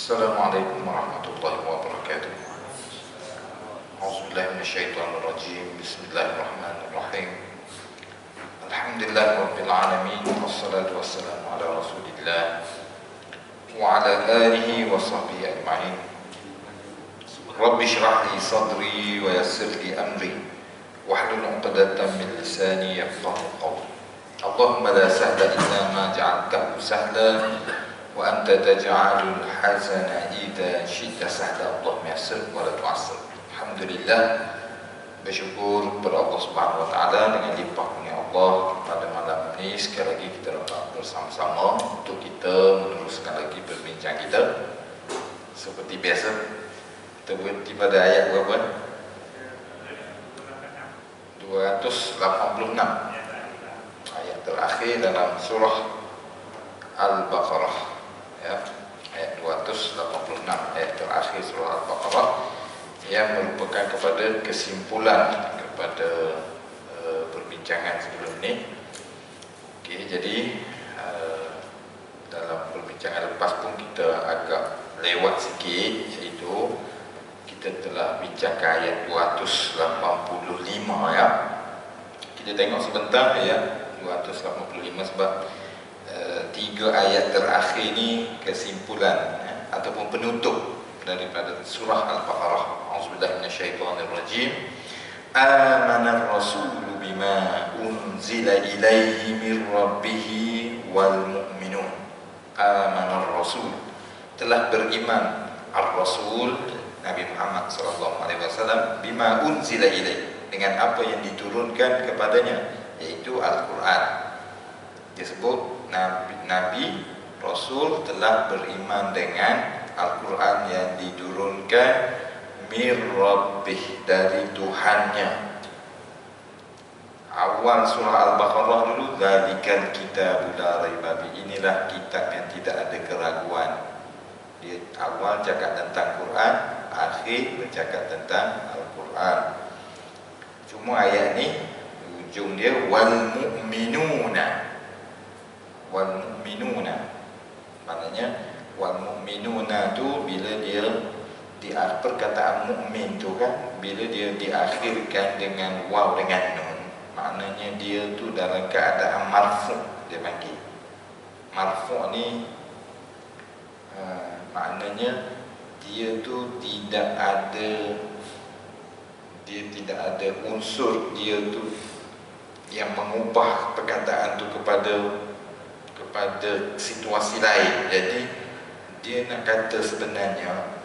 Assalamualaikum warahmatullahi wabarakatuh. A'udzubillahi minasyaitonirrajim. Bismillahirrahmanirrahim. Alhamdulillahirabbil alamin. Wassalatu wassalamu ala Rasulillah wa ala alihi wa sahbihi ajma'in. Rabbi shrah li sadri wa yassir li amri wahlul 'uqdatam min lisani yafqahu qawli. Allahumma la sahla illa ma ja'altahu sahla wa anta taj'alul hazana idza syi'ta sahla. Allahumma yassir wa la tu'assir. Alhamdulillah, bersyukur kepada Allah Subhanahu wa taala dengan limpah kurnia Allah pada malam ini sekali lagi kita dapat bersama-sama untuk kita meneruskan lagi berbincang kita. Seperti biasa, kita berhenti pada ayat berapa? 286. Ayat terakhir dalam surah Al-Baqarah. Ya, ayat 286, ayat terakhir surah Al-Baqarah yang merupakan kepada kesimpulan kepada perbincangan sebelum ini. Okey, jadi dalam perbincangan lepas pun kita agak lewat sikit, iaitu kita telah bincang ke ayat 285 ya. Kita tengok sebentar ayat 285 sebab tiga ayat terakhir ni kesimpulan ataupun penutup daripada surah Al-Baqarah. A'udzubillahi minasyaitonirrajim. Amanar rasulu bima unzila ilaihi mir rabbih wal mu'minun. Amanar rasul, telah beriman ar-rasul Nabi Muhammad sallallahu alaihi wasallam bima unzila ilaihi, dengan apa yang diturunkan kepadanya, yaitu Al-Quran. Dia sebut Nabi Rasul telah beriman dengan Al-Quran yang diturunkan mir rabbih, dari Tuhannya. Awal surah Al-Baqarah dulu, zalikal kitabul la raiba fihi, inilah kitab yang tidak ada keraguan. Dia awal cakap tentang Quran, akhir bercakap tentang Al-Quran. Cuma ayat ni ujung dia wal mu'minuna. Wal mu'minuna, maknanya wal mu'minuna tu bila dia di perkataan mukmin tu kan, bila dia diakhirkan dengan waw dengan nun, maknanya dia tu dalam keadaan marfu'. Dia panggil marfu' ni maknanya dia tu tidak ada unsur dia tu yang mengubah perkataan tu kepada situasi lain. Jadi dia nak kata sebenarnya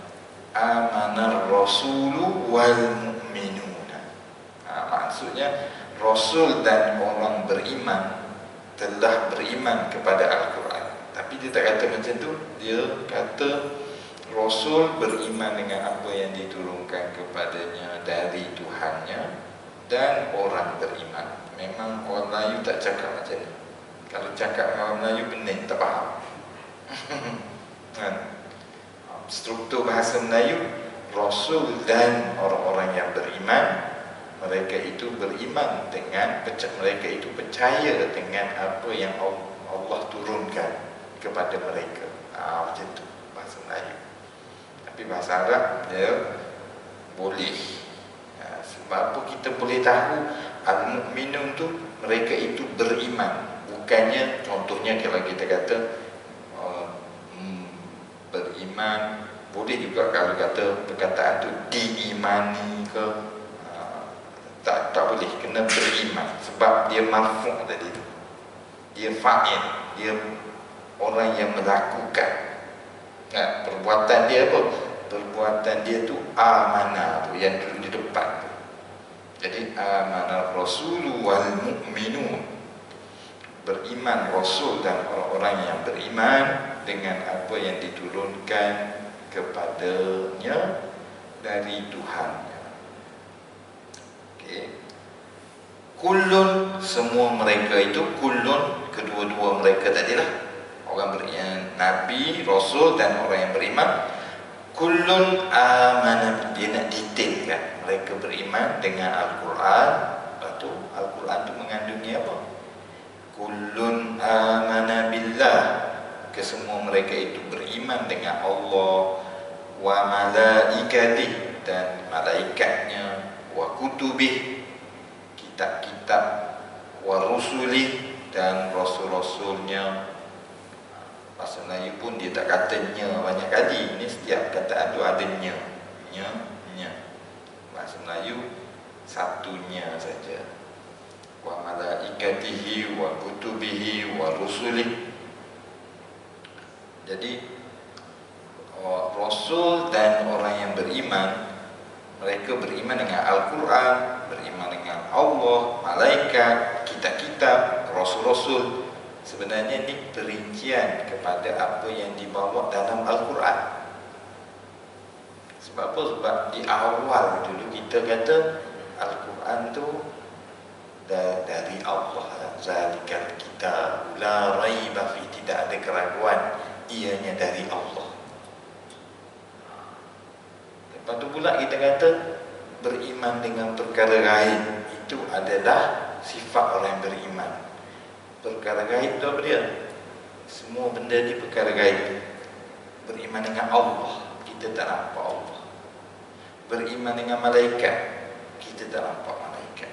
amanar rasulu wal mu'minuna. Maksudnya Rasul dan orang beriman telah beriman kepada Al-Quran. Tapi dia tak kata macam tu. Dia kata Rasul beriman dengan apa yang diturunkan kepadanya dari Tuhannya, dan orang beriman. Memang orang Melayu tak cakap macam ni. Kalau cakap orang Melayu pening, tak faham. Struktur bahasa Melayu, Rasul dan orang-orang yang beriman, mereka itu beriman dengan, mereka itu percaya dengan apa yang Allah turunkan kepada mereka. Macam tu bahasa Melayu. Tapi bahasa Arab dia boleh. Sebab apa kita boleh tahu al-mu'minun tu mereka itu beriman. Bukannya contohnya kalau kita kata beriman, boleh juga kalau kata perkataan tu diimani ke, tak boleh, kena beriman sebab dia marfu' tadi tu. Dia fa'il, dia orang yang melakukan. Perbuatan dia apa? Perbuatan dia tu amanah tu, yang dulu di depan tu. Jadi amanah rasulu wal mu'minun, beriman Rasul dan orang-orang yang beriman dengan apa yang diturunkan kepadanya dari Tuhannya. Okey. Kullun, semua mereka itu, kullun, kedua-dua mereka tadilah, orang beriman, Nabi, Rasul dan orang yang beriman. Kullun amana, dia nak detailkan mereka beriman dengan Al-Quran. Lepas tu Al-Quran tu mengandungi apa? Kullun amana billah, kesemua mereka itu beriman dengan Allah, wa malaikatih, dan malaikatnya, wa kutubih, kitab-kitab, wa rusulih, dan rasul-rasulnya. Bahasa Melayu pun dia tak katanya banyak kali. Ini setiap kataan tu ada nya. Bahasa Melayu satunya saja. Wa malaikatihi wa kutubihi wa rusulih. Jadi Rasul dan orang yang beriman, mereka beriman dengan Al-Quran, beriman dengan Allah, malaikat, kitab-kitab, rasul-rasul. Sebenarnya ini perincian kepada apa yang dibawa dalam Al-Quran. Sebab apa? Sebab di awal dulu kita kata Al-Quran tu dari Allah. Zalikal kitab la raiba fi, tidak ada keraguan, ianya dari Allah. Lepas tu pula kita kata beriman dengan perkara gaib, itu adalah sifat orang yang beriman. Perkara gaib itu apa dia? Semua benda ni perkara gaib. Beriman dengan Allah, kita tak nampak Allah. Beriman dengan malaikat, kita tak nampak malaikat.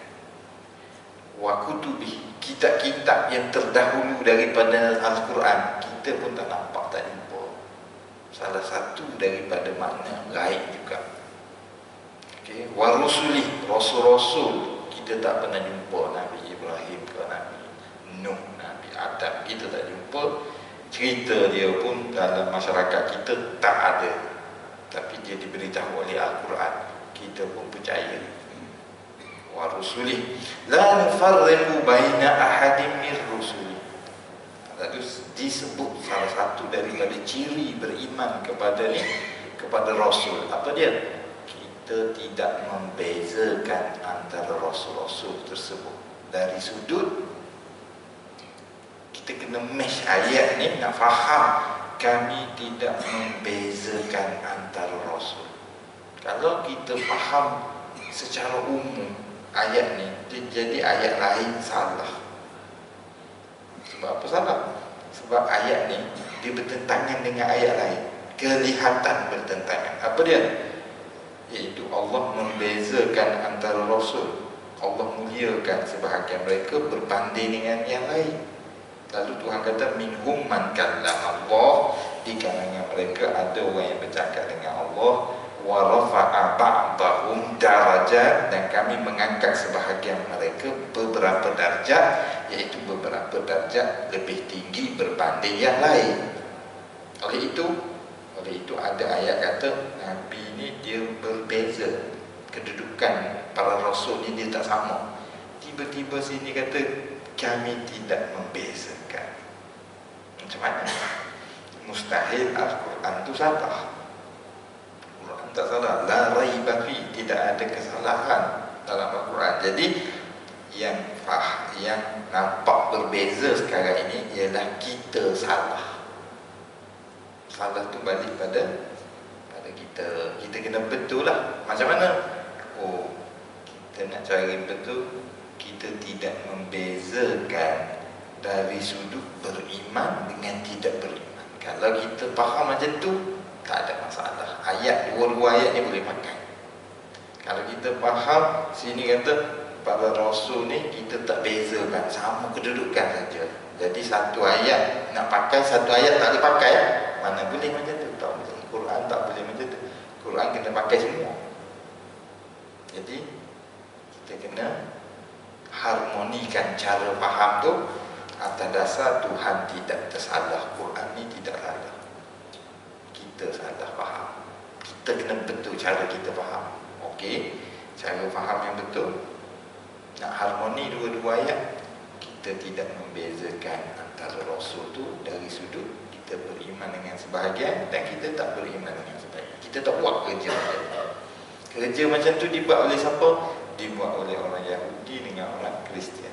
Wa kutubi, kitab-kitab yang terdahulu daripada Al-Quran, kita pun tak nampak, tak jumpa. Salah satu daripada makna gaib juga. Okay. Wa rusuli, rasul-rasul, kita tak pernah jumpa Nabi Ibrahim ke Nabi Nuh, Nabi Adam, kita tak jumpa. Cerita dia pun dalam masyarakat kita tak ada, tapi dia diberitahu oleh Al-Quran, kita pun percaya. Wa rusuli la nufarriqu baina ahadin min rusuli. Lalu disebut salah satu daripada ciri beriman kepada Rasul. Apa dia? Kita tidak membezakan antara Rasul-Rasul tersebut. Dari sudut kita kena mesh ayat ni, nak faham kami tidak membezakan antara Rasul. Kalau kita faham secara umum ayat ni, jadi ayat lain salah. Sebab apa salah? Sebab ayat ni dia bertentangan dengan ayat lain, kelihatan bertentangan. Apa dia? Iaitu Allah membezakan antara Rasul. Allah muliakan sebahagian mereka berbanding dengan yang lain. Lalu Tuhan kata minhum man kallama Allah, di kalangan mereka ada orang yang bercakap dengan Allah, wa rafa'a ba'dahum darajat, dan kami mengangkat sebahagian mereka beberapa darjat, iaitu beberapa darjat lebih tinggi berbanding yang lain. Oleh itu ada ayat kata Nabi ni dia berbeza, kedudukan para rasul ni dia tak sama. Tiba-tiba sini kata kami tidak membezakan. Macam mana? Mustahil Al-Quran tu salah. Al-Quran tak salah. La raiba fi, tidak ada kesalahan dalam Al-Quran. Jadi yang nampak berbeza sekarang ini ialah kita salah. Salah tu balik pada kita. Kita kena betul lah. Macam mana? Oh, kita nak cari betul. Kita tidak membezakan dari sudut beriman dengan tidak beriman. Kalau kita faham macam tu, tak ada masalah. Ayat, dua-dua ayat ni boleh pakai. Kalau kita faham, sini kata para rasul ni kita tak bezakan, sama kedudukan saja. Jadi satu ayat nak pakai, satu ayat tak boleh pakai. Mana boleh macam tu? Tak boleh. Quran tak boleh macam tu. Quran kena pakai semua. Jadi kita kena harmonikan cara faham tu atas dasar Tuhan tidak tersalah, Quran ni tidak salah, kita salah faham. Kita kena betul cara kita faham. Okey, cara faham yang betul, nak harmoni dua-dua ayat. Kita tidak membezakan antara Rasul tu dari sudut kita beriman dengan sebahagian dan kita tak beriman dengan sebahagian. Kita tak buat kerja macam tu. Kerja macam tu dibuat oleh siapa? Dibuat oleh orang Yahudi dengan orang Kristian.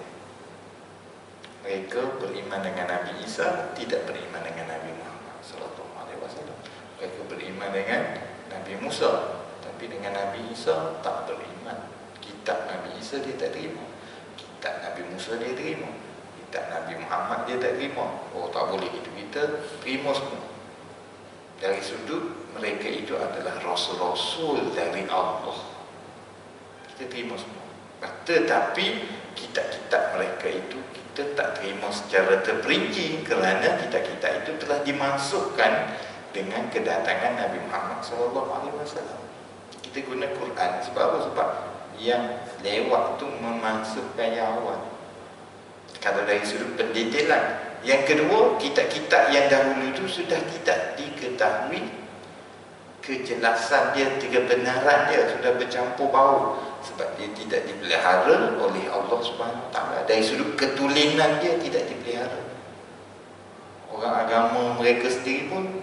Mereka beriman dengan Nabi Isa, tidak beriman dengan Nabi Muhammad sallallahu alaihi wasallam. Mereka beriman dengan Nabi Musa, tapi dengan Nabi Isa tak beriman. Kitab Nabi Isa dia tak terima, kitab Nabi Musa dia terima. kitab Nabi Muhammad, dia tak terima. Oh, tak boleh itu. Kita terima semua. Dari sudut mereka itu adalah rasul-rasul dari Allah, kita terima semua. Tetapi kitab-kitab mereka itu kita tak terima secara terperinci, kerana kitab-kitab itu telah dimasukkan dengan kedatangan Nabi Muhammad SAW. Kita guna Quran sebab apa? Sebab yang lewat tu memasukkan yang awal. Kalau dari sudut pendetailan. Yang kedua, kitab-kitab yang dahulu itu sudah tidak diketahui kejelasan dia, kebenaran dia, sudah bercampur bau sebab dia tidak dipelihara oleh Allah Subhanahu Wa Taala. Dari sudut ketulinan dia tidak dipelihara. Orang agama mereka sendiri pun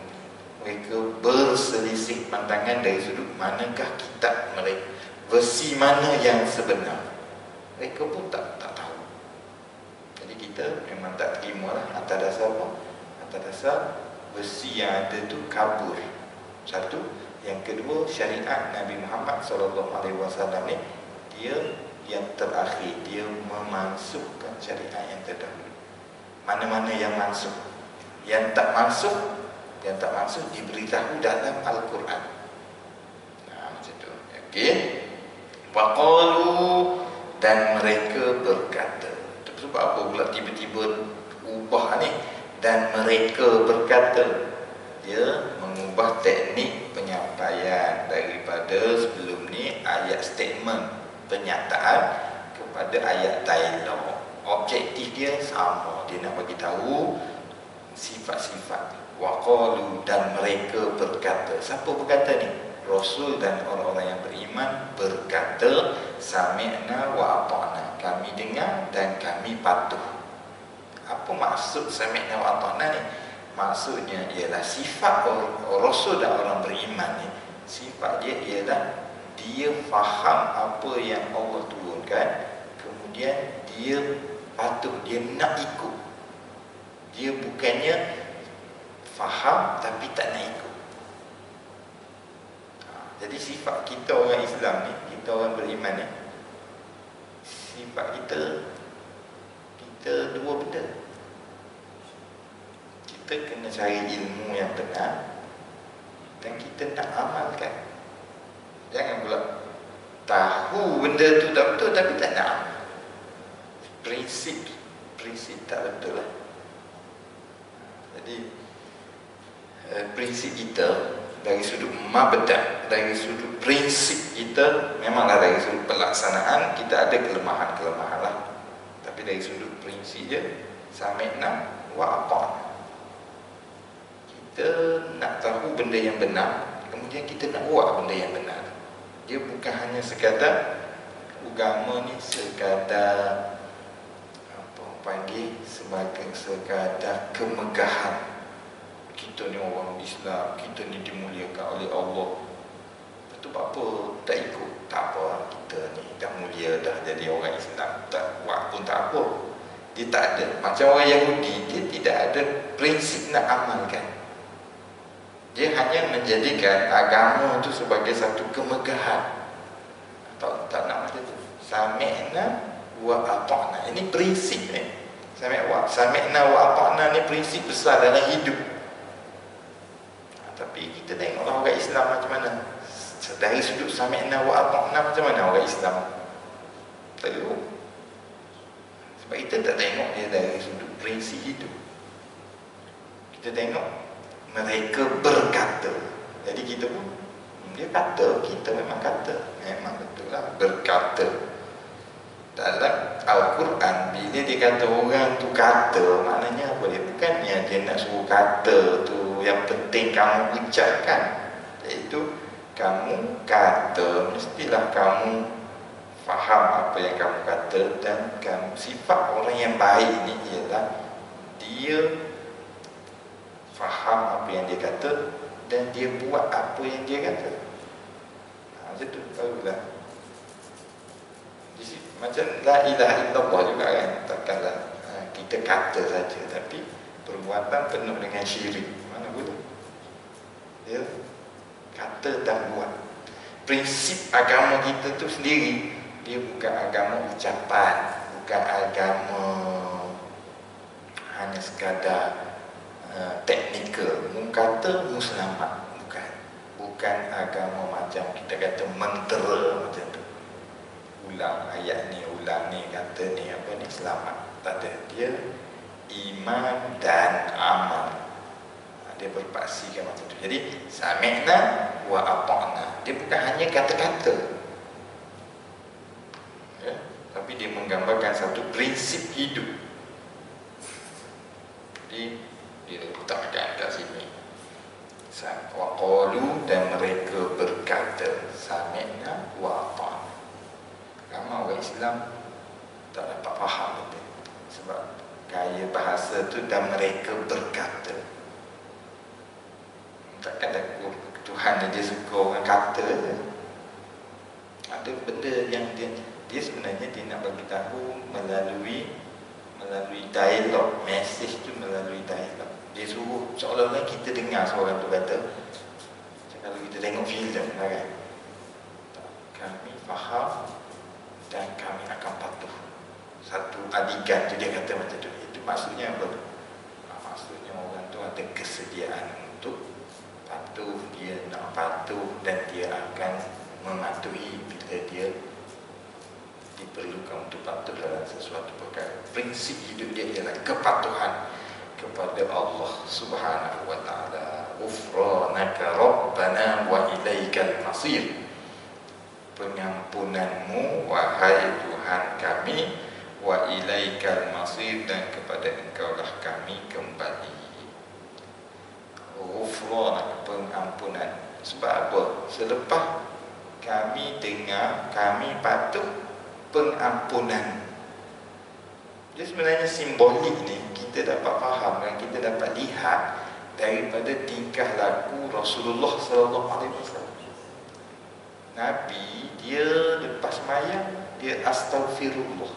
mereka berselisih pandangan dari sudut manakah kitab mereka, versi mana yang sebenar. Mereka pun tak tahu. Jadi kita memang tak terima lah. Atas dasar apa? Atas dasar versi yang ada tu kabur. Satu. Yang kedua, syariat Nabi Muhammad SAW ni dia yang terakhir, dia memasukkan syariat yang terdahulu. Mana-mana yang masuk, yang tak masuk diberitahu dalam Al-Quran. Nah, macam tu. Okey. Waqalu, dan mereka berkata. Sebab apa pula tiba-tiba ubah ni? Dan mereka berkata, dia mengubah teknik penyampaian daripada sebelum ni ayat statement penyataan kepada ayat dialog. Objektif dia sama, dia nak bagi tahu sifat-sifat. Waqalu, dan mereka berkata. Siapa berkata ni? Rasul dan orang-orang yang beriman berkata, sami'na wa ata'na, kami dengar dan kami patuh. Apa maksud sami'na wa ata'na ni? Maksudnya ialah sifat Rasul dan orang beriman ni, sifat dia ialah dia faham apa yang Allah turunkan, kemudian dia patuh, dia nak ikut. Dia bukannya faham tapi tak nak ikut. Jadi sifat kita orang Islam ni, kita orang beriman ni, sifat kita dua benda. Kita kena cari ilmu yang benar dan kita nak amalkan. Jangan pula tahu benda tu tak betul tapi tak nak amal. Prinsip tak betul lah. Jadi prinsip kita dari sudut mabda', dari sudut prinsip kita, memanglah dari sudut pelaksanaan kita ada kelemahan-kelemahan lah. Tapi dari sudut prinsip je, sami'na wa ata'na. Kita nak tahu benda yang benar, kemudian kita nak buat benda yang benar. Dia bukan hanya sekadar agama ni sekadar apa panggil sebagai sekadar kemegahan. Kita ni orang Islam, kita ni dimuliakan oleh Allah. Itu apa tak ikut? Tak apa, kita ni dah mulia, dah jadi orang Islam, tak buat pun tak apa. Dia tak ada. Macam orang Yahudi, dia tidak ada prinsip nak amalkan. Dia hanya menjadikan agama itu sebagai satu kemegahan. Tak nak macam tu. Sami'na wa ata'na. Ini prinsip ni. Sami'na wa ata'na ni prinsip besar dalam hidup. Tapi kita tengoklah orang Islam macam mana. Dari sudut sami'na wa ata'na, macam mana orang Islam? Teruk. Sebab kita tak tengok dia dari sudut prinsip hidup. Kita tengok mereka berkata. Jadi kita pun dia kata, kita memang kata. Memang betul lah, berkata. Dalam Al-Quran, bila dia kata orang tu kata, maknanya apa dia? Bukannya dia nak suruh kata tu yang penting kamu ucapkan. Iaitu kamu kata, mestilah kamu faham apa yang kamu kata. Dan kamu, sifat orang yang baik ni ialah dia faham apa yang dia kata dan dia buat apa yang dia kata. Macam tu, tahulah. Macam la ilaha illallah juga kan. Takkanlah kita kata saja, tapi perbuatan penuh dengan syirik. Mana boleh? Dia kata dan buat. Prinsip agama kita tu sendiri, dia bukan agama ucapan, bukan agama hanya sekadar teknikal. Mu kata mu selamat, bukan agama macam kita kata mentera macam tu. Ulang ayat ni, ulang ni, kata ni, apa ni, selamat. Tak ada. Dia iman dan amal. Dia berpaksikan macam tu. Jadi sami'na wa ata'na. Dia bukan hanya kata-kata, ya, tapi dia menggambarkan satu prinsip hidup. Jadi dia letakkan kat sini. Wa qalu, dan mereka berkata, sami'na wa ata'na. Ramai orang Islam tak dapat faham betul. Sebab gaya bahasa tu, dan mereka berkata. Takkan Tuhan dia suka orang kata je. Ada benda yang dia sebenarnya dia nak bagi tahu melalui dialog, message tu melalui dialog. Dia suruh seolah-olah kita dengar seorang tu kata, macam kalau kita tengok filem kan, kami faham dan kami akan patuh. Satu adegan tu dia kata macam tu. Itu maksudnya apa? Maksudnya orang tu ada kesediaan untuk patuh, dia nak patuh dan dia akan mematuhi bila dia diperlukan untuk patuh dalam sesuatu perkara. Prinsip hidup dia ialah kepatuhan kepada Allah Subhanahu wa taala. Ghufranaka Rabbana wa ilaikal masir. Pengampunanmu wahai Tuhan kami, wa ilaikal masir, dan kepada Engkaulah kami kembali. Ghufranaka, pengampunan. Sebab apa? Selepas kami dengar, kami patuh, pengampunan. Jadi sebenarnya simbolik ni kita dapat faham dan kita dapat lihat daripada tingkah laku Rasulullah SAW. Nabi dia lepas sembahyang dia astaghfirullah.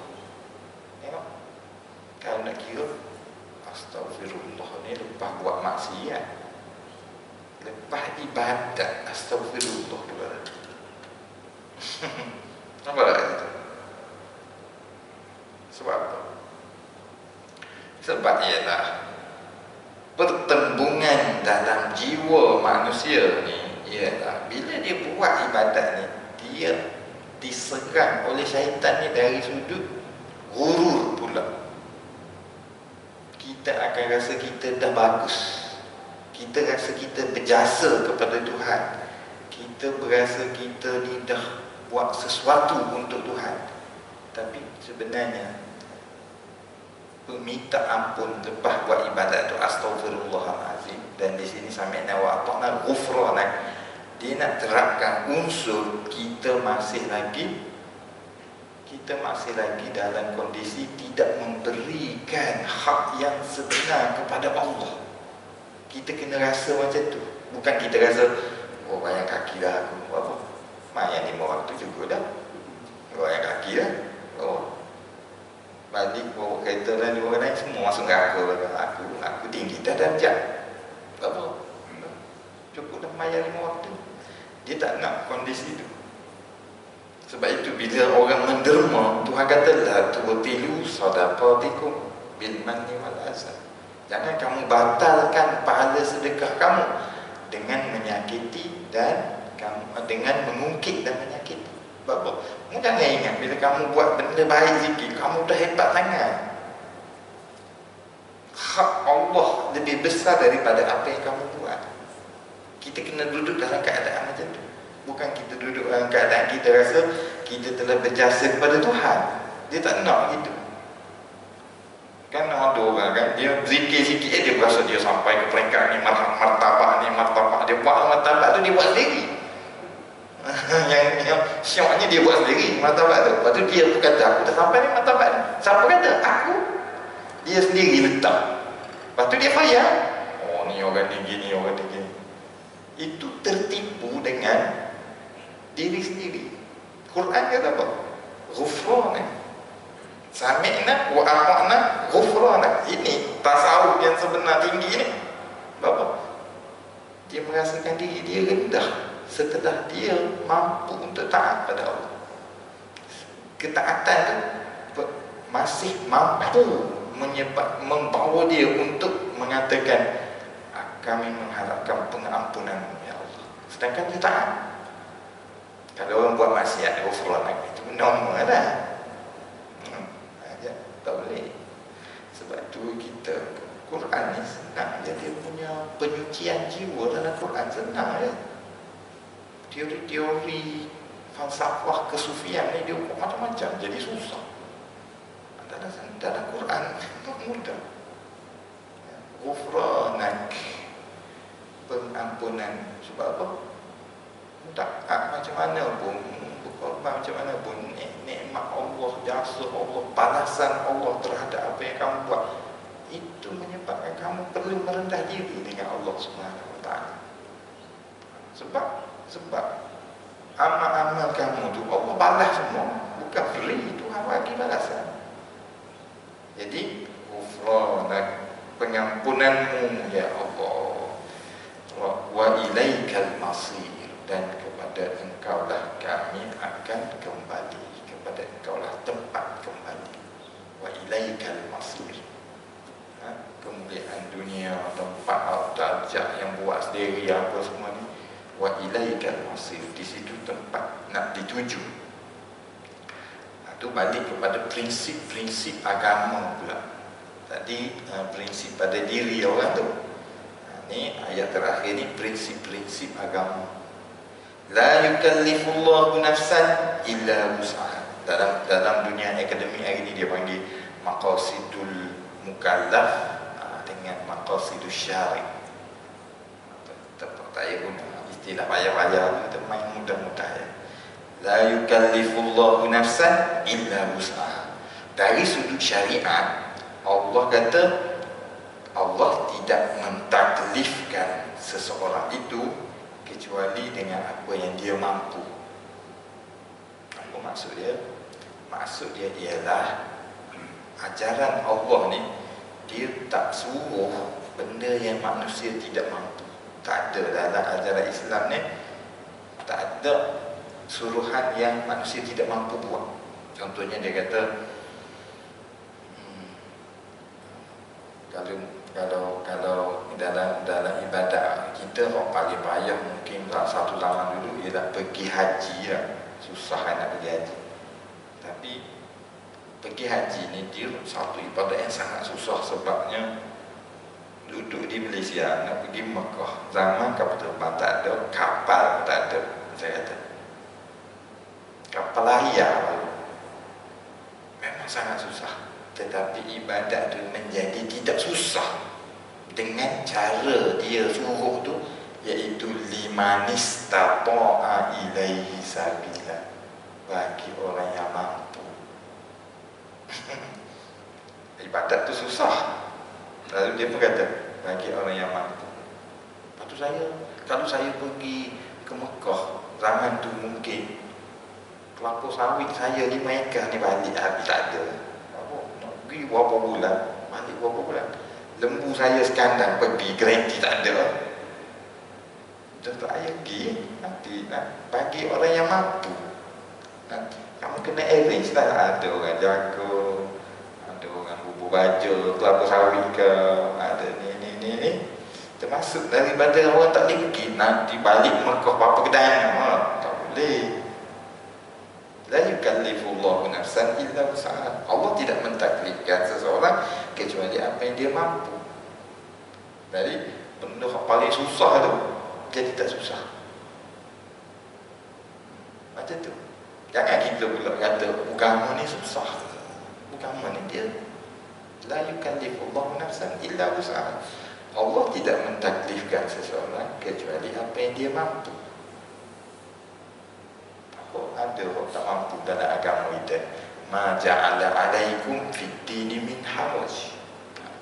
Tengok, kalau nak kira astaghfirullah ni lepas buat maksiat, lepas ibadat, astaghfirullah pula. Nampak tak itu? Sebab apa? Sebab ialah pertembungan dalam jiwa manusia ni ialah bila dia buat ibadat ni, dia diserang oleh syaitan ni dari sudut gurur pula. Kita akan rasa kita dah bagus, kita rasa kita berjasa kepada Tuhan, kita berasa kita ni dah buat sesuatu untuk Tuhan. Tapi sebenarnya minta ampun lepas buat ibadat tu astaghfirullahalazim. Dan di sini sami'na wa ata'na ghufranak, dia nak terapkan unsur kita masih lagi dalam kondisi tidak memberikan hak yang sebenar kepada Allah. Kita kena rasa macam tu. Bukan kita rasa, oh bayang kaki dah aku, apa, mayang 5 waktu juga dah, bayang kaki dah, oh balik bawa kereta dan 2 orang lain semua masuk neraka. Aku tinggi dah darjat, apa, cukup dah mayang 5 waktu. Dia tak nak kondisi itu. Sebab itu bila orang menderma, Tuhan kata la tubtilu sadaqatikum bil manni wal azab. Jangan kamu batalkan pahala sedekah kamu dengan menyakiti dan dengan mengungkit dan menyakiti. Sebab kamu jangan ingat bila kamu buat benda baik sikit, kamu dah hebat sangat. Hak Allah lebih besar daripada apa yang kamu buat. Kita kena duduk dalam keadaan macam tu. Bukan kita duduk dalam keadaan kita rasa kita telah berjasa kepada Tuhan. Dia tak nak gitu. Kan ada orang kan, dia zikir sikit dia berasa dia sampai ke peringkat ni, martabak ni, martabak. Dia buat martabak tu dia buat sendiri. yang syoknya dia buat sendiri martabak tu. Lepas tu dia pun kata aku dah sampai ni martabak ni. Siapa kata? Aku. Dia sendiri letak. Lepas tu dia fayar. Oh ni orang ni gini, orang ni gini. Itu tertipu dengan diri sendiri. Quran kata apa? Ghufranak. Sami'na wa ata'na ghufranak. Ini tasawuf yang sebenar tinggi ni. Apa? Dia merasakan diri dia rendah setelah dia mampu untuk taat pada Allah. Ketaatan tu masih mampu membawa dia untuk mengatakan kami mengharapkan pengampunan ya Allah. Sedangkan dia taat. Kalau orang buat maksiat, ghufranak itu normal dah. Tak boleh. Sebab tu kita Quran ni senang je, dia punya penyucian jiwa dalam Quran senang je. Teori-teori falsafah kesufian ni dia buat macam-macam, jadi susah. Dalam Quran itu mudah. Ghufranak, pengampunan. Sebab apa? Taat macam mana pun, berkorban macam mana pun, nikmat Allah, jasa Allah, balasan Allah terhadap apa yang kamu buat, itu menyebabkan kamu perlu merendah diri dengan Allah Subhanahu Wa Taala. Sebab amal-amal kamu tu Allah balas semua, bukan free, Tuhan bagi balasan. Jadi ghufranak, pengampunanmu ya Allah, wa ilaikal masir, dan kepada engkaulah kami akan kembali, kepada engkaulah tempat kembali. Wa ilaikal masir, kemuliaan dunia, tempat darjah yang buat sendiri apa semua ni, wa ilaikal masir, di situ tempat nak dituju. Itu balik kepada prinsip-prinsip agama pula. Tadi prinsip pada diri orang tu. Ini ayat terakhir ni prinsip-prinsip agama. La yukallifullahu nafsan illa wus'aha. Dalam dunia akademik hari ni dia panggil maqasidul mukallaf dengan maqasidus syari'. Tak payah guna istilah payah-payah, kita main mudah-mudah ya. La yukallifullahu nafsan illa wus'aha. Dari sudut syariat, Allah kata Allah tidak mentaklifkan seseorang itu kecuali dengan apa yang dia mampu. Apa maksud dia? Maksud dia ialah ajaran Allah ni, dia tak suruh benda yang manusia tidak mampu. Tak ada dalam ajaran Islam ni, tak ada suruhan yang manusia tidak mampu buat. Contohnya dia kata kalau dalam ibadat kita, orang paling payah mungkin satu zaman dulu ialah pergi haji lah. Susah kan nak pergi haji. Tapi pergi haji ni dia satu ibadat yang sangat susah, sebabnya duduk di Malaysia nak pergi Mekah, zaman kapal terbang tak ada, kapal tak ada. Saya kata kapal layar memang sangat susah. Tetapi ibadat tu menjadi tidak susah dengan cara dia suruh tu, iaitu limanis tata'a ilaihi sabila, bagi orang yang mampu. Ibadat tu susah, lalu dia pun kata bagi orang yang mampu. Lepas tu kalau saya pergi ke Mekah zaman tu, mungkin kelapa sawit saya 5 ekar ni balik habis tak ada. Pergi berapa bulan, balik berapa bulan. Lembu saya sekandang pergi, garanti tak ada. Dah tak payah pergi. Nanti nak bagi orang yang mampu. Nanti kamu kena arrange lah. Ada orang jaga, ada orang bubur baja, kelapa sawit ke, ada ni. Termasuk daripada orang tak boleh pergi, nanti balik Mekah berapa kedai. Tak boleh. La yukallifullahu nafsan illa wus'aha. Allah tidak mentaklifkan seseorang kecuali apa yang dia mampu. Jadi benda paling susah tu jadi tak susah. Macam tu. Jangan kita pula kata agama ni susah. Agama ni dia la yukallifullahu nafsan illa wus'aha. Allah tidak mentaklifkan seseorang kecuali apa yang dia mampu. Ada orang tak mampu dalam agama kita. Ma ja'ala alaikum fid dini min haraj.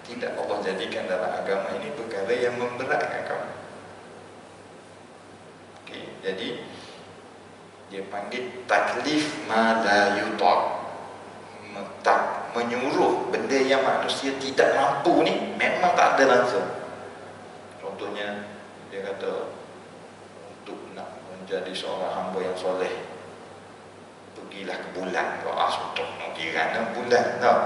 Tidak Allah jadikan dalam agama ini perkara yang memberatkan kamu. Okey, jadi dia panggil taklif ma la yutaq. Menyuruh benda yang manusia tidak mampu ni memang tak ada langsung. Contohnya dia kata untuk nak menjadi seorang hamba yang soleh, pergilah ke bulan. Sudah nak pergi kerana bulan. Nak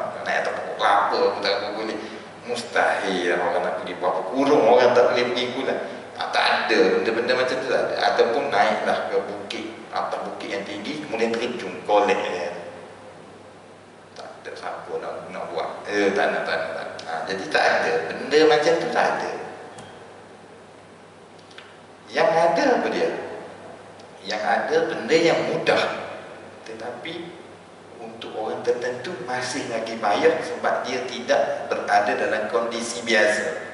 tak apa aku tak boleh. Mustahil orang nak pergi berapa kurung orang tak boleh pergi bulan. Tak ada benda-benda macam tu tak ada. Ataupun naiklah ke bukit, atas bukit yang tinggi, kemudian terjun kolek dia. Tak ada siapa nak buat. Tak nak. Jadi tak ada benda macam tu, tak ada. Yang ada apa dia? Yang ada benda yang mudah, tetapi untuk orang tertentu masih lagi payah sebab dia tidak berada dalam kondisi biasa.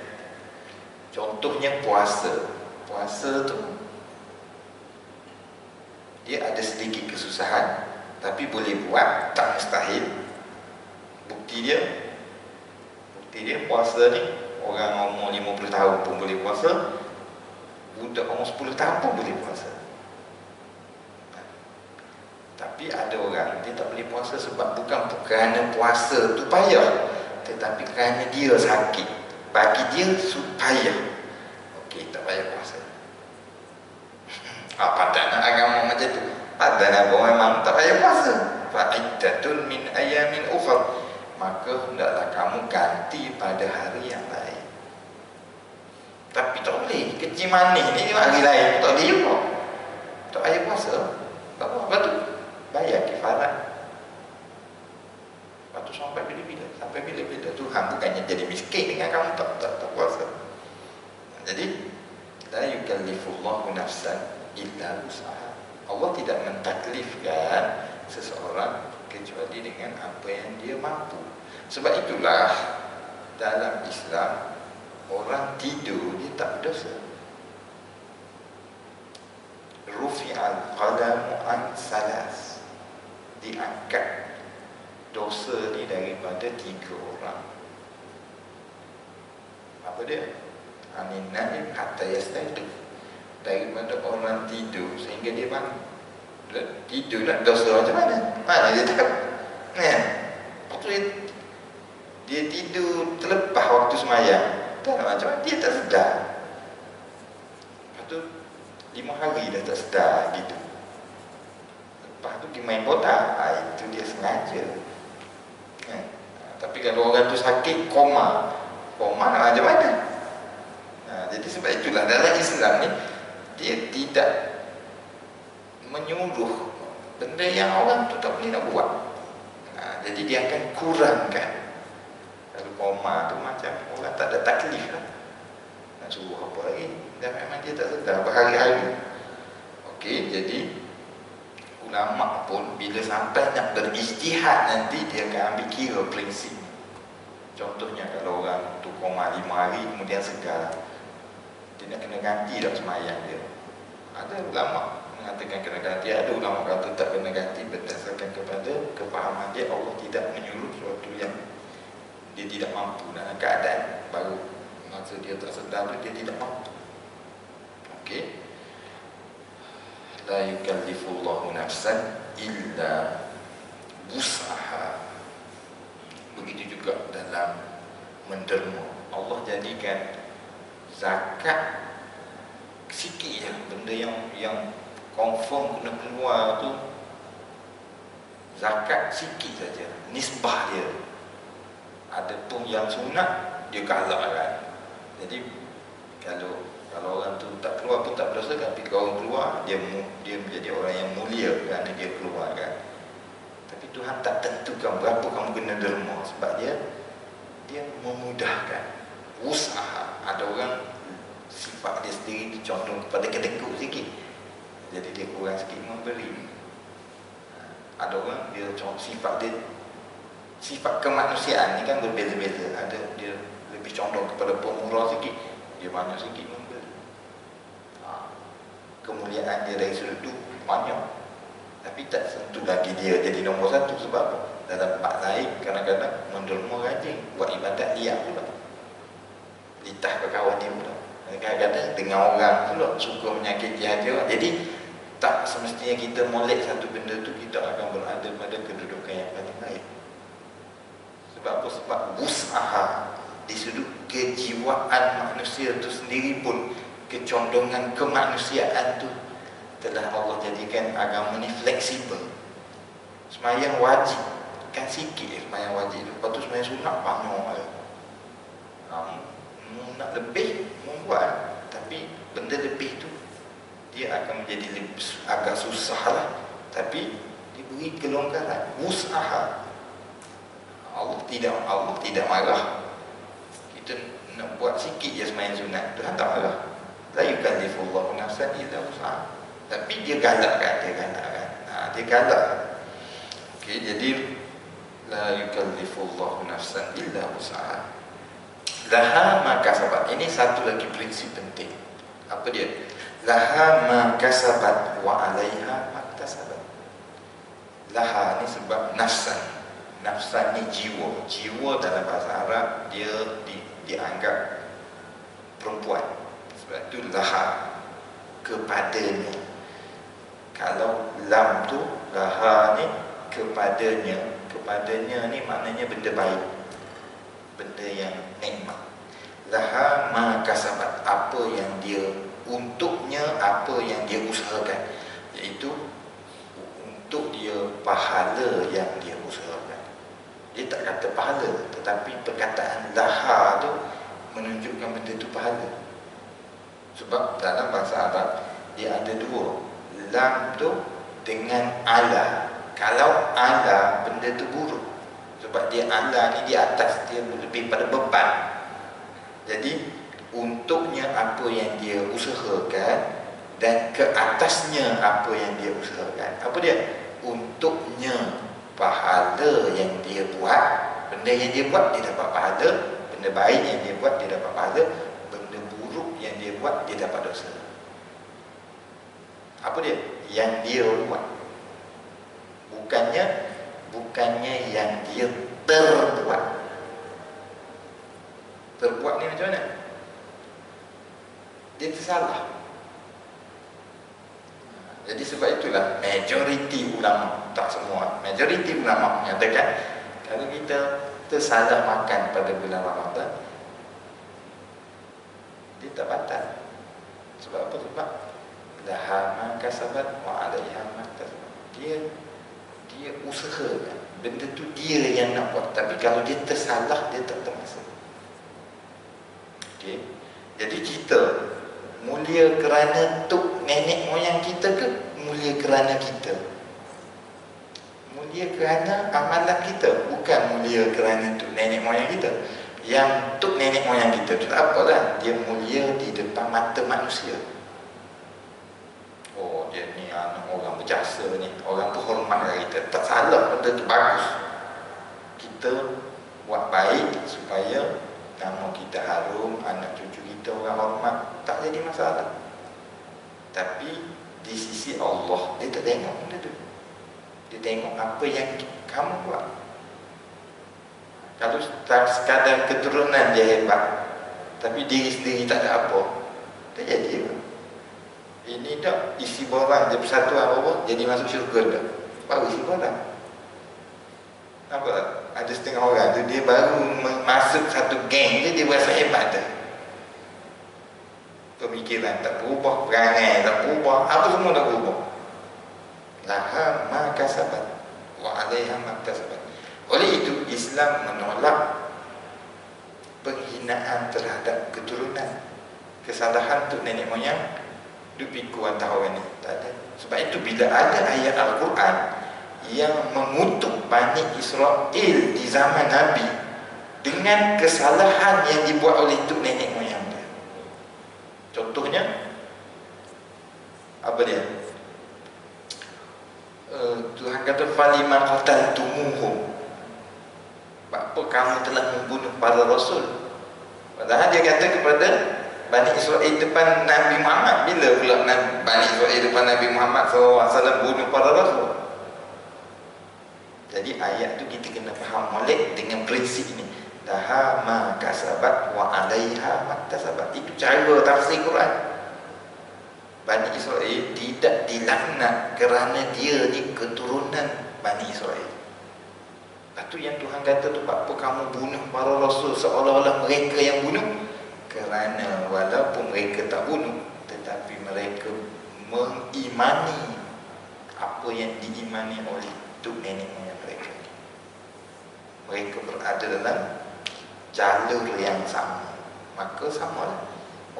Contohnya puasa. Puasa tu dia ada sedikit kesusahan, tapi boleh buat, tak mustahil. Bukti dia puasa ni, orang umur 50 tahun pun boleh puasa, budak umur 10 tahun pun boleh puasa. Tapi ada orang dia tak boleh puasa sebab bukan kerana puasa tu payah, tetapi kerana dia sakit. Bagi dia payah. Okey, tak payah puasa. Padahal agama macam tu. Padahal agama memang tak payah puasa. Fa'iddatun min ayamin ukhra. Maka hendaklah kamu ganti pada hari yang lain. Tapi tak boleh. Kecil manis ni hari lain tak boleh juga. Tak payah puasa. Apa tu? Bayar kifarat. Lepas tu sampai bila-bila? Sampai bila-bila? Tuhan bukannya jadi miskin dengan kamu tak puasa. Jadi la yukallifullahu nafsan illa wus'aha. Allah tidak mentaklifkan seseorang kecuali dengan apa yang dia mampu. Sebab itulah dalam Islam orang tidur dia tak berdosa. Rufi'al qalamu an salas. Diangkat dosa ni daripada 3 orang. Apa dia? Anin naim hatta yastaiqi. Daripada orang tidur sehingga dia bangun. Tidur nak dosa macam mana? Mana dia tahu? Lepas tu dia tidur terlepas waktu semayang. Tak macam mana? Dia tak sedar. Lepas tu 5 hari dah tak sedar gitu. Lepas tu dia main bola. Itu dia sengaja. Tapi kalau orang tu sakit, koma nak macam mana? Jadi sebab itulah dalam Islam ni dia tidak menyuruh benda yang orang tu tak boleh nak buat. Jadi dia akan kurangkan. Kalau koma tu macam orang tak ada taklif lah. Nak suruh apa lagi? Dan memang dia tak sedar berhari-hari. Okey, jadi ulama pun bila sampai nak berijtihad nanti dia akan ambil kira prinsip. Contohnya kalau orang tu koma 5 hari kemudian segar, dia nak kena ganti tak semayang dia. Ada ulama mengatakan kena ganti, ada ulama kata tak kena ganti berdasarkan kepada kefahaman dia. Allah tidak menyuruh sesuatu yang dia tidak mampu dalam keadaan baru masa dia tak sedar dia tidak mampu. Okey. La yukallifullahu nafsan illa wus'aha. Begitu juga dalam menderma. Allah jadikan zakat sikit je, benda yang confirm kena keluar tu zakat sikit saja, nisbah dia. Adapun yang sunat dia galakkan. Jadi kalau orang tu tak keluar pun tak berdosa, tapi kalau orang keluar dia menjadi orang yang mulia kerana dia keluarkan. Tapi Tuhan tak tentukan berapa kamu kena derma sebab dia memudahkan. Usaha. Ada orang sifat dia sendiri condong kepada kedekut sikit, jadi dia kurang sikit memberi. Ada orang dia sifat kemanusiaan ni kan berbeza-beza. Ada dia lebih condong kepada pemurah sikit, dia banyak sikit memberi. Kemuliaan dia dari sudut tu banyak, tapi tak tentu lagi dia jadi nombor 1. Sebab dalam tempat lain kadang-kadang menderma rajin buat ibadat dia pula, litah berkawan dia pula. Kadang-kadang dengan orang pula suka menyakiti hati orang. Jadi tak semestinya kita molek satu benda tu kita akan berada pada kedudukan yang paling baik. Sebab apa? Sebab usaha di sudut kejiwaan manusia tu sendiri pun, kecondongan kemanusiaan tu telah Allah jadikan agama ni fleksibel. Semayang wajib kan sikit semayang wajib tu. Lepas tu semayang sunat banyak. Nak lebih membuat, tapi benda lebih tu dia akan menjadi agak susah lah. Tapi diberi kelonggaran, usaha. Allah tidak marah. Kita nak buat sikit je semayang sunat, Tuhan tak marah. La yukallifullahu nafsan illa wus'aha. Tapi dia galakkan. Dia galak. Okey, jadi la yukallifullahu nafsan illa wus'aha. Laha ma kasabat. Ini satu lagi prinsip penting. Apa dia? Laha ma kasabat wa 'alaiha ma iktasabat. Laha ni sebab nafsan. Nafsan ni jiwa. Jiwa dalam bahasa Arab dia dianggap perempuan. Sebab itu laha, kepadanya. Kalau lam tu laha ni kepadanya. Kepadanya ni maknanya benda baik, benda yang nikmat. Laha ma kasabat, apa yang dia, untuknya apa yang dia usahakan, iaitu untuk dia pahala yang dia usahakan. Dia tak kata pahala, tetapi perkataan laha tu menunjukkan benda tu pahala. Sebab dalam bahasa Arab dia ada dua, lam tu dengan ala. Kalau ala, benda tu buruk. Sebab dia ala ni di atas, dia lebih pada beban. Jadi untuknya apa yang dia usahakan, dan ke atasnya apa yang dia usahakan. Apa dia? Untuknya pahala yang dia buat. Benda yang dia buat dia dapat pahala. Benda baik yang dia buat dia dapat pahala. Benda buruk yang dia buat dia dapat dosa. Apa dia? Yang dia buat. Bukannya yang dia terbuat. Terbuat ni macam mana? Dia tersalah. Jadi sebab itulah majoriti ulama, tak semua, majoriti ulama menyatakan kalau kita tersalah makan pada bulan Ramadan, dia tak batal. Sebab apa? Sebab laha ma kasabat wa 'alaiha ma iktasabat. Dia usahakan, benda tu dia yang nak buat. Tapi kalau dia tersalah, dia tak termasuk. Okey. Jadi kita mulia kerana tok nenek moyang kita ke mulia kerana kita? Mulia kerana amalan kita, bukan mulia kerana tok nenek moyang kita. Yang tok nenek moyang kita tu tak apalah, dia mulia di depan mata manusia. Oh, dia ni orang berjasa ni, orang tu hormat kita. Tak salah, benda tu bagus. Kita buat baik supaya nama kita harum, anak cucu kita orang hormat, tak jadi masalah. Tapi di sisi Allah, dia tak tengok benda tu. Dia tengok apa yang kamu buat. Kalau sekadar keturunan dia hebat, tapi diri sendiri tak ada apa, tak jadi apa. Ini tak isi borang dia persatuan apa, jadi masuk syurga dah. Baru isi borang. Apa? Ada setengah orang tu dia baru masuk satu geng dia berasa hebat dah. Pemikiran tak berubah, perangai tak berubah, apa semua tak berubah. Laha ma kasabat wa 'alaiha ma iktasabat. Oleh itu Islam menolak penghinaan terhadap keturunan. Kesalahan untuk nenek moyang dupiku antara orang ni tak ada. Sebab itu bila ada ayat Al-Quran yang mengutuk Bani Israel di zaman Nabi dengan kesalahan yang dibuat oleh tok nenek moyang dia. Contohnya apa dia? Tuhan kata falima qataltumuhum. Apa kamu telah membunuh para rasul? Padahal dia kata kepada Bani Israel depan Nabi Muhammad. Bila pula Bani Israel depan Nabi Muhammad SAW bunuh para rasul? Jadi ayat tu kita kena faham molek dengan prinsip ini. Laha ma kasabat wa 'alaiha ma iktasabat. Itu cara tafsir Quran. Bani Israel tidak dilaknat kerana dia ni keturunan Bani Israel. Itu yang Tuhan kata tu, apa kamu bunuh para rasul seolah-olah mereka yang bunuh? Kerana walaupun mereka tak bunuh, tetapi mereka mengimani apa yang diimani oleh Itu nenek moyang mereka. Mereka berada dalam jalur yang sama. Maka sama lah.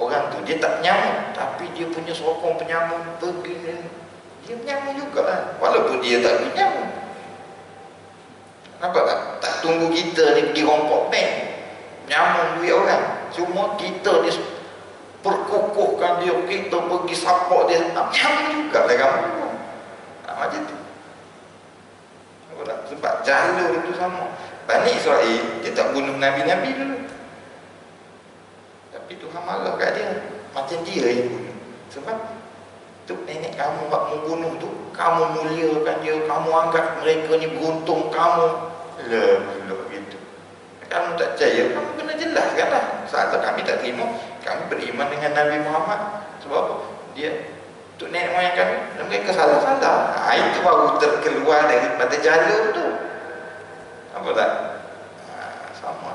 Orang tu dia tak penyambung, tapi dia punya sokong penyambung begini. Dia penyambung juga lah. Walaupun dia tak penyambung. Nampak tak? Tak tunggu kita ni pergi rompok bank, nyambung duit orang. Cuma kita ni perkukuhkan dia, kita pergi support dia, nyambung juga lah kamu. Macam tu. Sebab jalur itu sama. Bani Israel, dia tak bunuh Nabi-Nabi dulu. Tapi Tuhan marah kat dia. Macam dia yang bunuh. Sebab tu nenek kamu buat membunuh tu, kamu muliakan dia, kamu anggap mereka ni beruntung kamu. Lah gitu. Kamu tak percaya, kamu kena jelaskan lah. Saat kami tak terima, kami beriman dengan Nabi Muhammad. Sebab apa? Dia tu nenek moyang kami, dan mereka salah-salah. Itu baru terkeluar daripada jalur tu. Apa tak? Sama.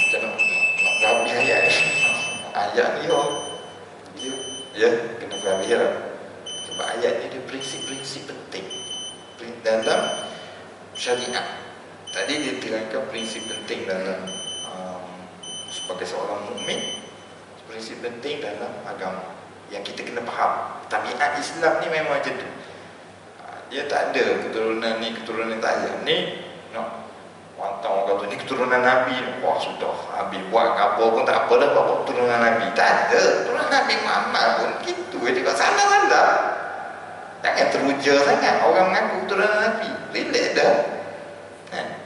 Kita nak rabi ayat ni. Ayat ni ya, kena rabi lah. Sebab ayat ni dia prinsip-prinsip penting dalam syariat. Tadi dia terangkan prinsip penting dalam sebagai seorang mukmin, prinsip penting dalam agama yang kita kena faham. Tabiat Islam ni memang macam tu. Dia tak ada keturunan ni, keturunan tak ada ni. No. Wantang orang kata ni keturunan Nabi. Wah sudah, habis buat apa pun tak apa dah buat keturunan Nabi. Tak ada. Keturunan Nabi Muhammad pun gitu. Dia kata salah-salah. Jangan teruja sangat orang mengaku keturunan Nabi. Relax dah.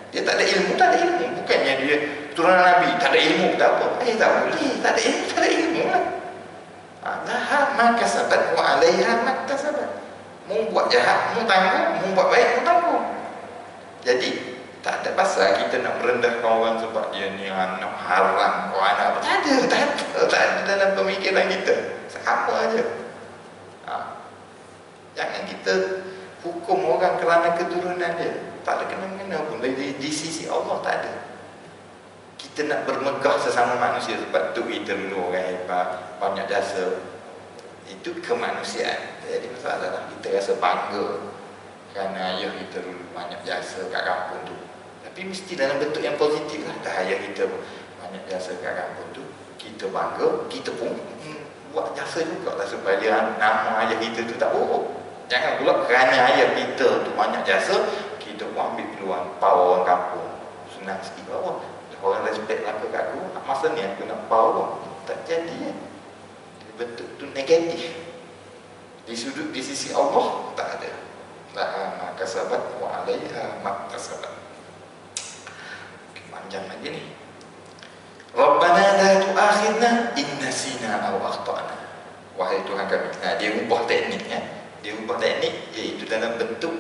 Dia tak ada ilmu, tak ada ilmu. Bukannya dia keturunan Nabi, tak ada ilmu, tak apa. Tak boleh. Tak ada ilmu, tak ada ilmu lah. Laha maka sabat wa alaiha maka sabat. Mu buat jahat, mu tanggung. Mu buat baik, mu tanggung. Jadi tak ada pasal kita nak merendahkan orang sebab dia ni anak haram kau anak apa. Tak ada dalam pemikiran kita. Sama aja. Jangan kita hukum orang kerana keturunan dia. Tak ada kena-mengena pun. Di sisi Allah tak ada. Kita nak bermegah sesama manusia sebab tu kita dulu orang hebat, banyak jasa. Itu kemanusiaan. Jadi masalah lah. Kita rasa bangga kerana ayah kita dulu banyak jasa kat kampung tu. Tapi mesti dalam bentuk yang positif lah. Dah ayah kita banyak jasa kat kampung tu, kita bangga, kita pun buat jasa juga lah supaya nama ayah kita tu tak buruk. Jangan pula kerana ayah kita tu banyak jasa, kita pun ambil peluang power orang kampung. Senang sikit bawah. Orang respect lah kat aku, masa ni aku nak power. Tak jadi kan. Bentuk tu negatif. Di sisi Allah tak ada. Laha maka sabat wa alaiha maka sabat. Panjang lagi ni. Rabbana la tu'akhidna in nasina aw akhtana. Wahai Tuhan kami. Dia ubah teknik ya. Dia ubah teknik iaitu dalam bentuk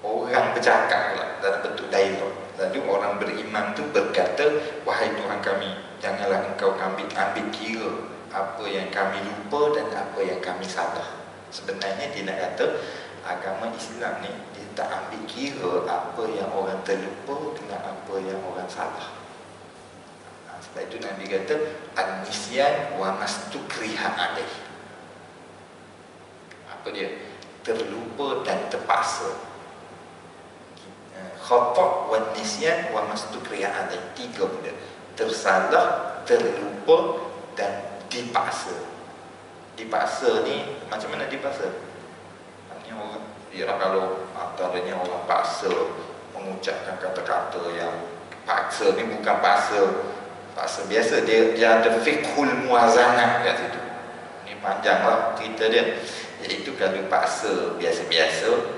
orang bercakap pula, dalam bentuk dialog. Lalu orang beriman tu berkata, wahai Tuhan kami, janganlah engkau ambil kira apa yang kami lupa dan apa yang kami salah. Sebenarnya dia nak kata agama Islam ni dia tak ambil kira apa yang orang terlupa dengan apa yang orang salah. Sebab itu Nabi kata an-nisyan wa mastukriha alaih. Apa dia? Terlupa dan terpaksa. Khata' wa nisyan wa mastukriha alaih. 3 benda. Tersalah, terlupa dan dipaksa. Dipaksa ni macam mana dipaksa? Maksudnya orang dia kalau antaranya orang paksa mengucapkan kata-kata yang paksa ni bukan paksa biasa, dia ada fiqhul muwazanah kat situ. Ni panjanglah cerita dia. Iaitu kalau paksa biasa-biasa,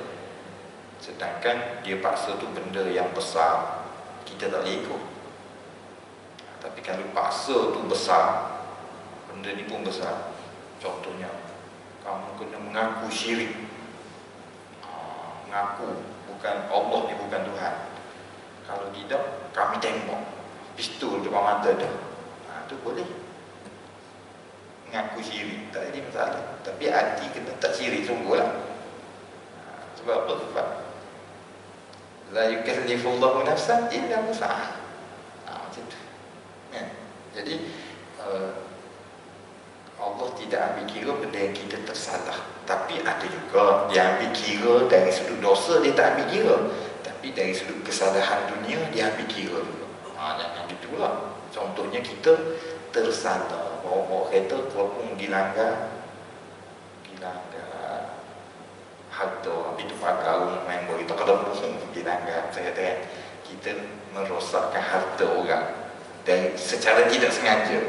sedangkan dia paksa tu benda yang besar, kita tak boleh ikut. Tapi kalau paksa tu besar, benda ni pun besar. Contohnya, kamu kena mengaku syirik, mengaku bukan Allah ni bukan Tuhan. Kalau tidak, kami tembak pistol depan mata dah. Tu boleh. Mengaku syirik tak ada masalah. Tapi hati kena tak syirik sungguh lah. Sebab apa? Sebab la yukallifullahu nafsan illa wus'aha. Macam tu. Jadi Allah tidak ambil kira benda yang kita tersalah. Tapi ada juga dia ambil kira dari sudut dosa, dia tak ambil kira. Tapi dari sudut kesalahan dunia, dia ambil kira juga. Jangan gitu lah. Contohnya kita tersalah bawa kereta walaupun dilanggar harta, habis tu pakai main bola kita kalau bohong dilanggar, saya kata kan, kita merosakkan harta orang dan secara tidak sengaja.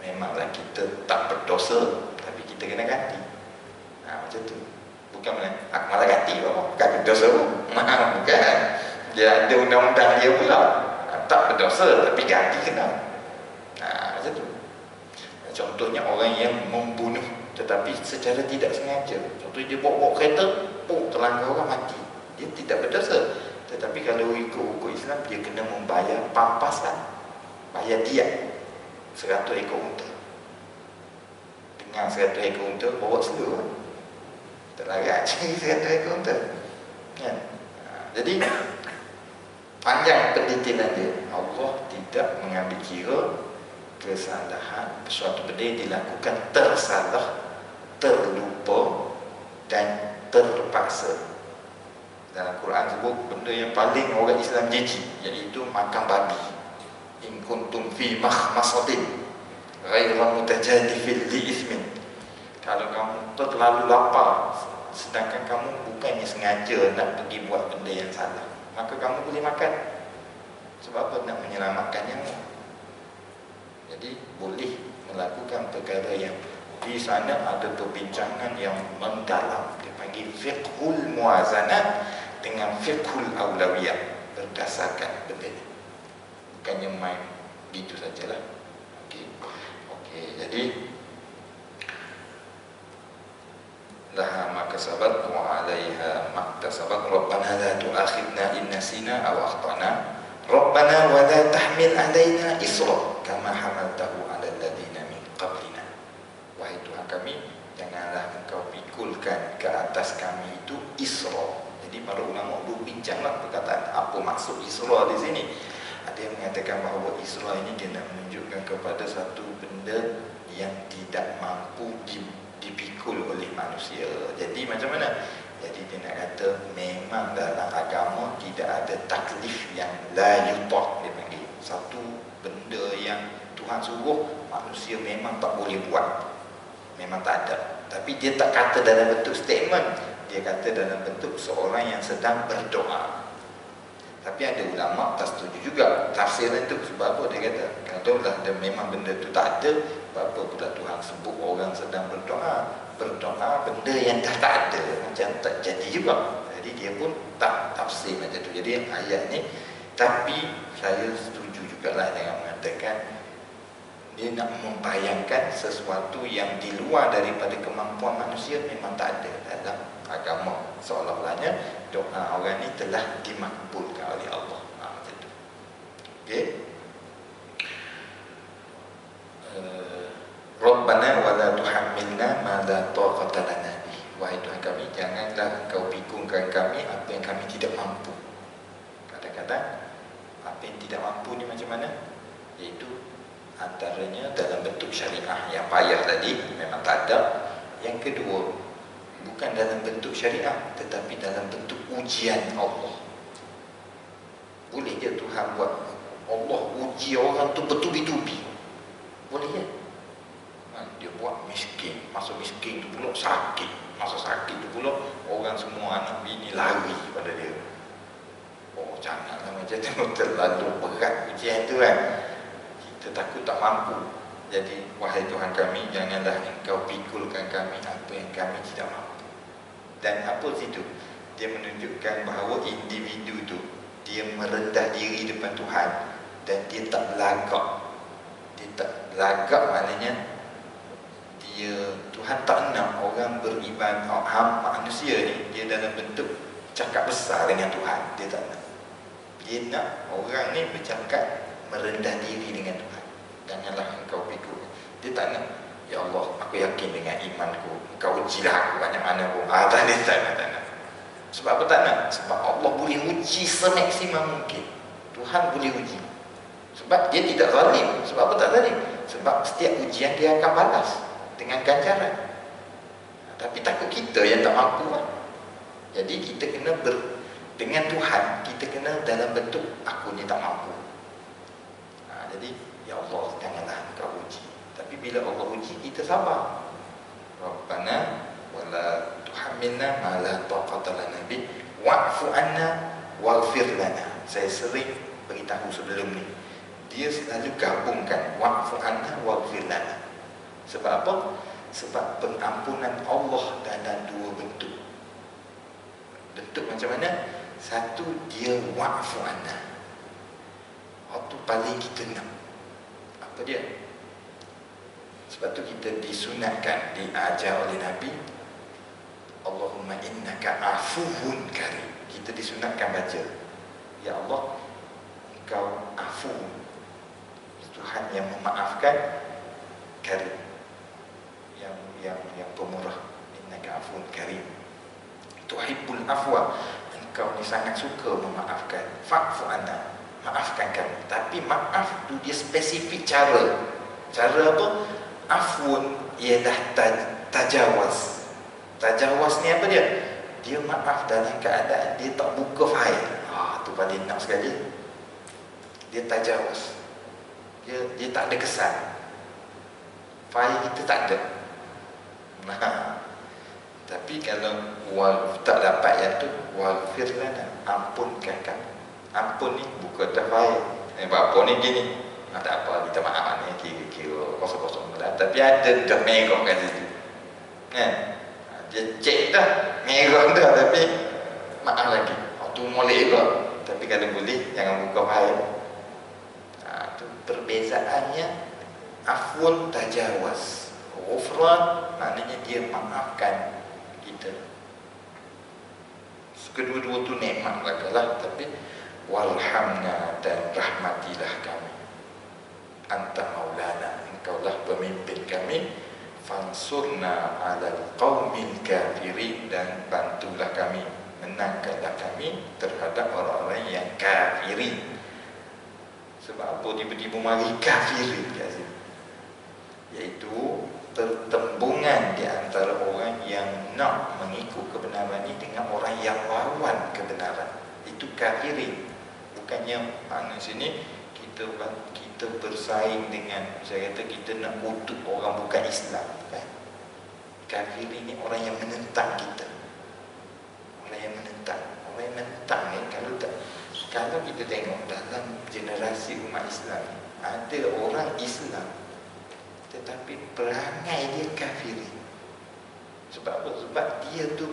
Memanglah kita tak berdosa, tapi kita kena ganti. Macam tu. Bukan aku malah ganti apa? Bukan berdosa pun. Bukan. Dia ada undang-undang dia pula. Tak berdosa tapi ganti kena. Macam tu. Contohnya orang yang membunuh tetapi secara tidak sengaja. Contohnya dia bawa kereta, terlanggar orang mati. Dia tidak berdosa. Tetapi kalau ikut hukum Islam, dia kena membayar pampasan, bayar diat 100 ekor unta. Dengan 100 ekor unta, bawa seluruh terlarat 100 ekor unta kan? Jadi panjang pendetailan dia. Allah tidak mengambil kira kesalahan, suatu benda yang dilakukan tersalah, terlupa dan terpaksa. Dalam Quran sebut benda yang paling orang Islam jijik, iaitu makan babi. In kuntum fi makhmasatin ghairu mutajadifin li ismin. Kalau kamu terlalu lapar sedangkan kamu bukannya sengaja nak pergi buat benda yang salah, maka kamu boleh makan. Sebab apa? Nak menyelamatkan nyawa. Jadi boleh melakukan perkara yang di sana ada perbincangan yang mendalam. Dia panggil fiqhul muazanat dengan fiqhul aulawiyah, berdasarkan benda ni. Bukannya main gitu sajalah. Okey, jadi laha ma kasabat wa 'alaiha ma iktasabat. Rabbana la tu'akhidna in nasina aw akhtana. Rabbana wa la tahmil 'alaina isra kama hamaltahu 'alal ladzina min qablina. Wahai Tuhan kami, janganlah Engkau pikulkan ke atas kami itu isra. Jadi para ulama berbincanglah perkataan apa maksud isra di sini. Ada yang mengatakan bahawa isra ini dia nak menunjukkan kepada satu benda yang tidak mampu dipikul oleh manusia. Jadi macam mana? Jadi dia nak kata memang dalam agama tidak ada taklif yang la yutaq, dia panggil. Satu benda yang Tuhan suruh manusia memang tak boleh buat, memang tak ada. Tapi dia tak kata dalam bentuk statement, dia kata dalam bentuk seorang yang sedang berdoa. Tapi ada ulama tak setuju juga tafsiran itu. Sebab apa? Dia kata kalau dah memang benda itu tak ada, apa pula Tuhan sebut orang sedang berdoa? Berdoa benda yang dah tak ada, macam tak jadi juga. Jadi dia pun tak tafsir macam tu. Jadi ayat ni, tapi saya setuju jugalah dengan mengatakan dia nak membayangkan sesuatu yang di luar daripada kemampuan manusia memang tak ada dalam agama. Seolah-olahnya doa orang ni telah dimakbulkan oleh Allah. Macam tu. Okey. Rabbana wa la tuhammilna ma la taqata lana bih. Wahai Tuhan kami, janganlah Engkau pikulkan kami apa yang kami tidak mampu. Kadang-kadang apa yang tidak mampu ni macam mana? Iaitu antaranya dalam bentuk syariah yang payah tadi memang tak ada. Yang kedua, bukan dalam bentuk syariah tetapi dalam bentuk ujian Allah. Boleh je Tuhan buat Allah uji orang tu bertubi-tubi. Boleh je. Dia buat miskin, masa miskin tu pula sakit, masa sakit tu pula orang semua anak bini lari pada dia. Janganlah macam tu, terlalu berat ujian tu kan. Kita takut tak mampu. Jadi wahai Tuhan kami, janganlah Engkau pikulkan kami apa yang kami tidak mampu. Dan apa situ? Dia menunjukkan bahawa individu tu dia merendah diri depan Tuhan dan dia tak belagak. Dia tak belagak maknanya Tuhan tak nak orang beribadah, manusia ni dia dalam bentuk cakap besar dengan Tuhan. Dia tak nak. Dia nak orang ni bercakap merendah diri dengan Tuhan. Janganlah Engkau pikul. Dia tak nak, ya Allah, aku yakin dengan imanku, Engkau ujilah aku banyak mana pun. Tak nak. Sebab apa tak nak? Sebab Allah boleh uji semaksimum mungkin. Tuhan boleh uji. Sebab dia tidak zalim. Sebab apa tak zalim? Sebab setiap ujian dia akan balas. dengan ganjaran. Tapi takut kita yang tak mampu lah. Jadi kita kena dengan Tuhan, kita kena dalam bentuk aku ni tak mampu. Jadi ya Allah, janganlah Engkau uji. Tapi bila Allah uji, kita sabar. Rabbana wala tuhammilna ma la taqata lana bi wa'fu anna waghfir lana. Saya sering beritahu sebelum ni, dia selalu gabungkan wa'fu anna waghfir lana. Sebab apa? Sebab pengampunan Allah dalam dua bentuk. Bentuk macam mana? Satu, dia wa'fu anna. Itu paling kita nak. Apa dia? Sebab tu kita disunatkan, diajar oleh Nabi, Allahumma innaka afuwun karim. Kita disunatkan baca, ya Allah, Engkau afu, Tuhan yang memaafkan, karim, yang pemurah. Innaka afuwun karim, tuhibbul afwa, Engkau ni sangat suka memaafkan. Fa'fu anna, maafkan kami. Tapi maaf tu dia spesifik cara. Cara apa? Afun ialah tajawaz. Tajawaz ni apa dia? Dia maaf dalam keadaan dia tak buka fail. Tu paling nak sekali. Dia tajawaz. Dia tak ada kesan. Fail kita tak ada. Tapi kalau tak dapat yang tu, waghfir lana, ampunkan kami. Ampun ni bukan terbaik. Bapa ni gini, tak apa, kita maaf ni, kira-kira kosong-kosong lah. Tapi ada dah merah kat situ, kan? Dia cek dah, merah dah, tapi maaf lagi. Tu molek juga. Tapi kalau boleh, jangan buka fail. Tu perbezaannya. Afun tajawaz, ghufran maknanya dia maafkan kita. Kedua-dua tu nikmat lah. Tapi walhamna, dan rahmatilah kami. Anta maulana, Engkaulah pemimpin kami. Fansurna alal qaumil kafirin, dan bantulah kami, menangkanlah kami terhadap orang-orang yang kafirin. Sebab apa tiba-tiba mari kafirin kat sini? Iaitu pertembungan di antara orang yang nak mengikut kebenaran ini dengan orang yang lawan kebenaran. Itu kafirin. Bukannya makna sini kita bersaing dengan, saya kata kita nak kutuk orang bukan Islam, kan? Kafir ini orang yang menentang kita. Orang yang menentang ni, kalau kita tengok dalam generasi umat Islam, ada orang Islam tetapi perangai dia kafir. Sebab apa? Sebab dia tu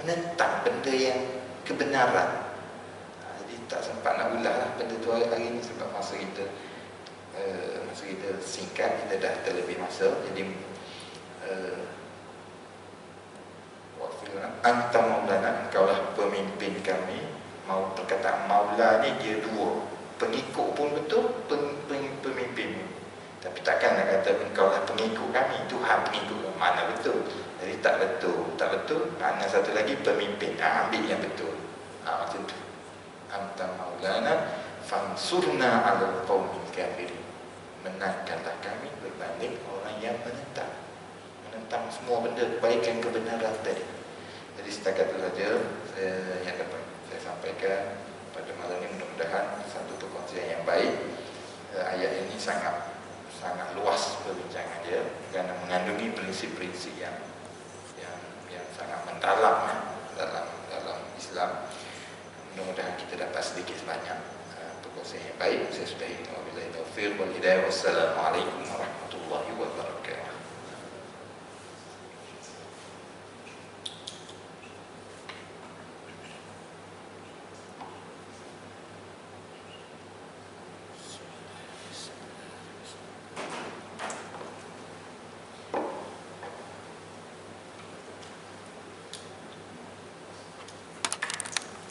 menentang benda yang kebenaran. Jadi tak sempat nak ulang lah benda tu hari ni, sebab masa kita singkat, kita dah terlebih masa. Jadi anta maulana, Engkaulah pemimpin kami. Mau perkataan maula ni dia dua, pengikut pun betul, pemimpin. Tapi takkan nak kata Engkaulah pengikut kami, Tuhan pengikut, mana betul? Jadi tak betul. Makna satu lagi pemimpin. Ambil yang betul. Macam tu. Anta maulana fansurna 'alal qaumil kafirin. Menangkanlah kami berbanding orang yang menentang semua benda kebaikan kebenaran tadi. Jadi setakat itu saja yang dapat saya sampaikan pada malam ini. Mudah-mudahan satu perkongsian yang baik. Ayat ini sangat luas perbincangan dia, kerana mengandungi prinsip-prinsip yang sangat mendalam dalam Islam. Mudah-mudahan kita dapat sedikit sebanyak perkongsian yang baik. Saya sudahi. Wabillahi taufiq wal hidayah. Wassalamualaikum